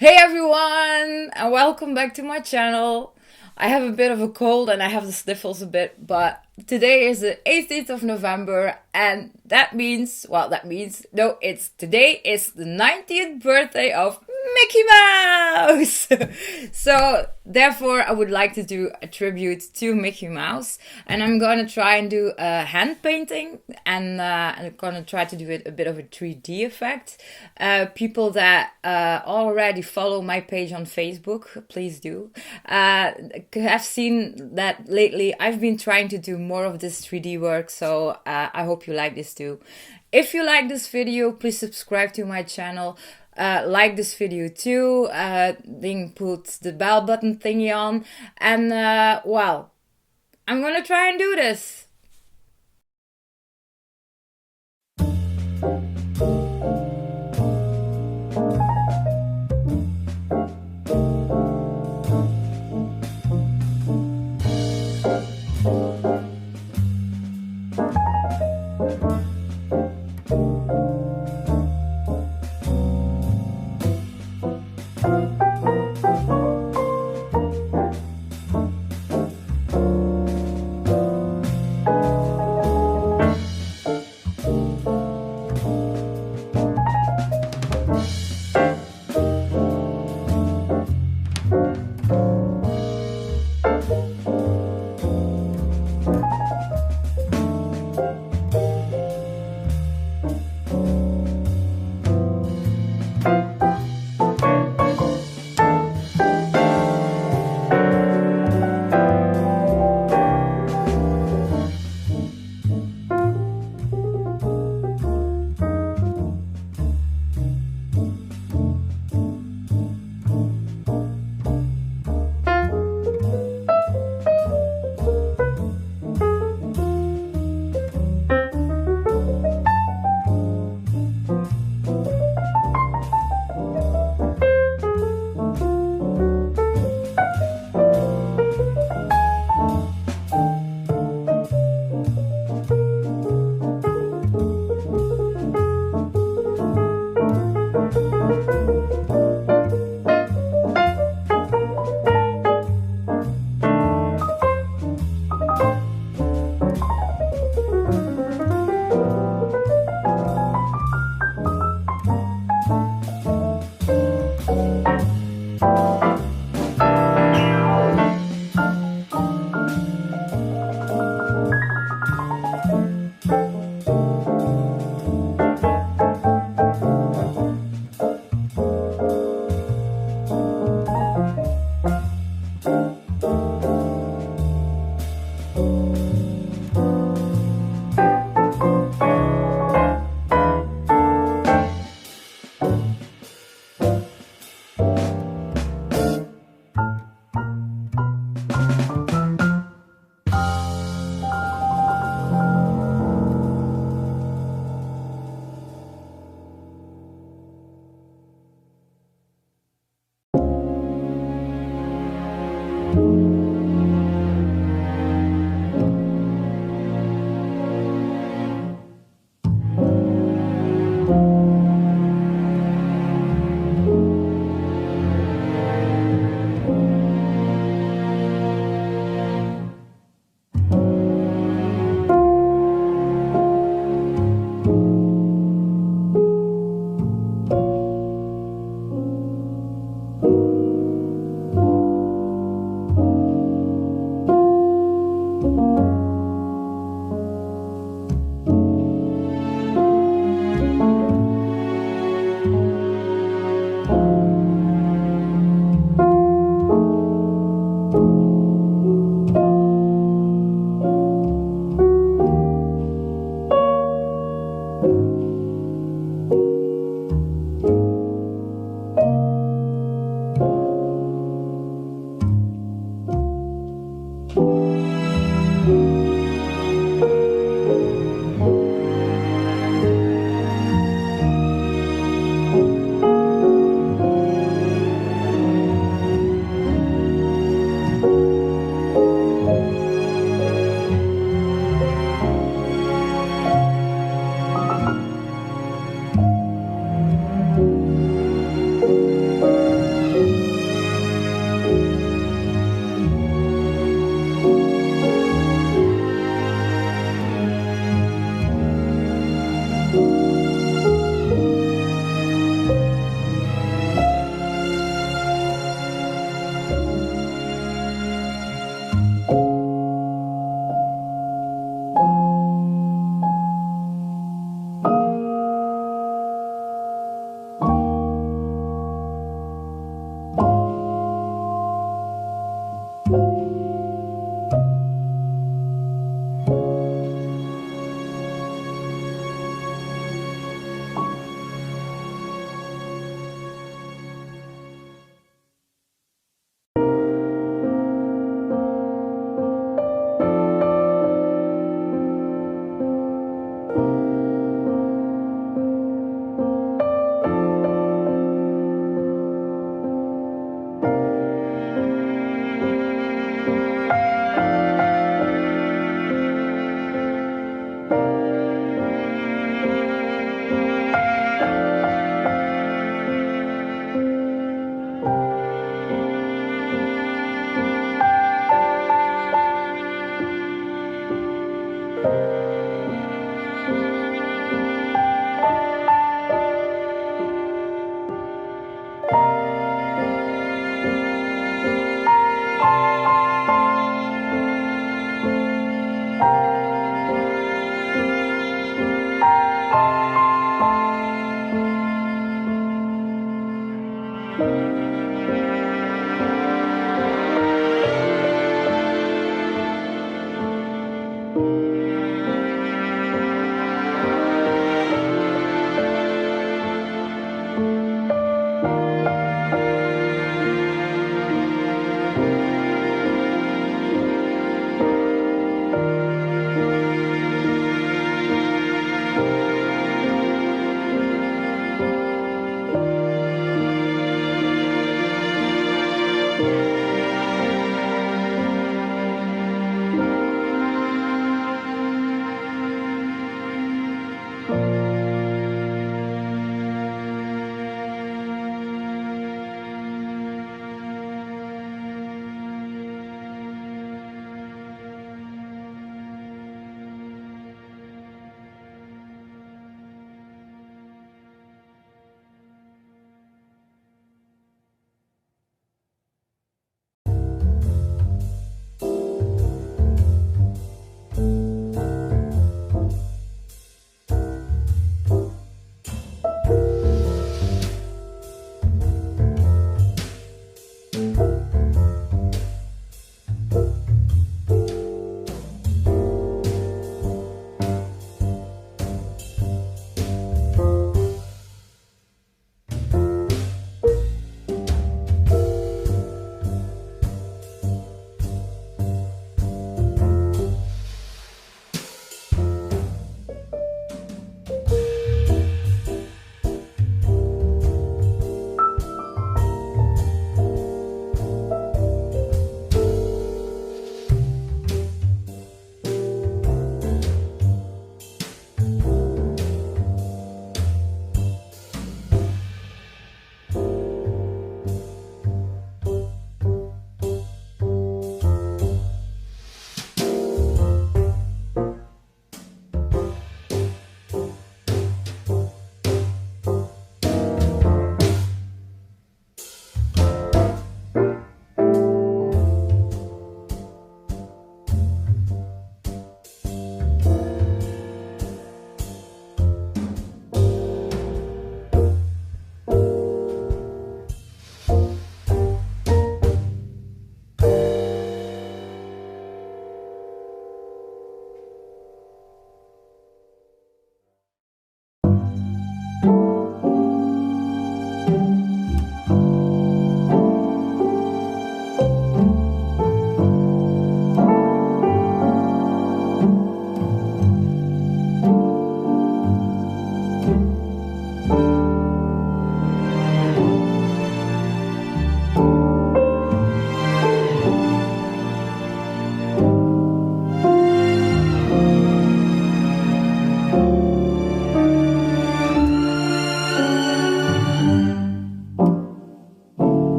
Hey everyone, and welcome back to my channel. I have a bit of a cold and I have the sniffles a bit, but today is the 18th of November, and today is the 90th birthday of Mickey Mouse! So, therefore, I would like to do a tribute to Mickey Mouse, and I'm gonna try and do a hand painting, and I'm gonna try to do it a bit of a 3D effect. People that already follow my page on Facebook, please do, have seen that lately I've been trying to do more of this 3D work, so I hope you like this too. If you like this video, please subscribe to my channel. Like this video too, then put the bell button thingy on, and well, I'm gonna try and do this.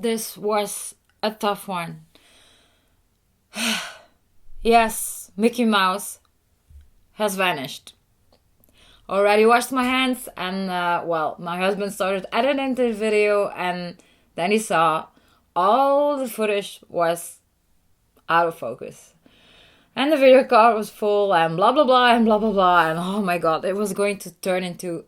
this was a tough one. Yes, Mickey Mouse has vanished. Already washed my hands, and well, my husband started editing the video, and then he saw all the footage was out of focus. And the video card was full, and blah blah blah, and blah blah blah, and oh my god, it was going to turn into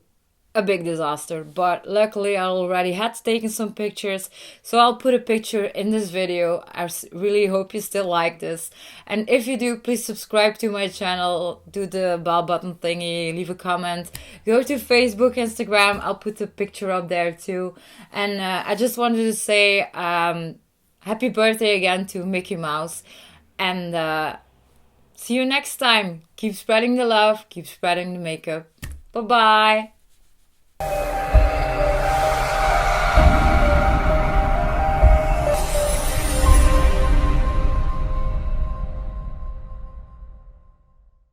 a big disaster. But luckily I already had taken some pictures, so I'll put a picture in this video. I really hope you still like this, and if you do, please subscribe to my channel, do the bell button thingy, leave a comment, go to Facebook, Instagram, I'll put the picture up there too. And I just wanted to say happy birthday again to Mickey Mouse, and see you next time. Keep spreading the love, keep spreading the makeup. Bye bye.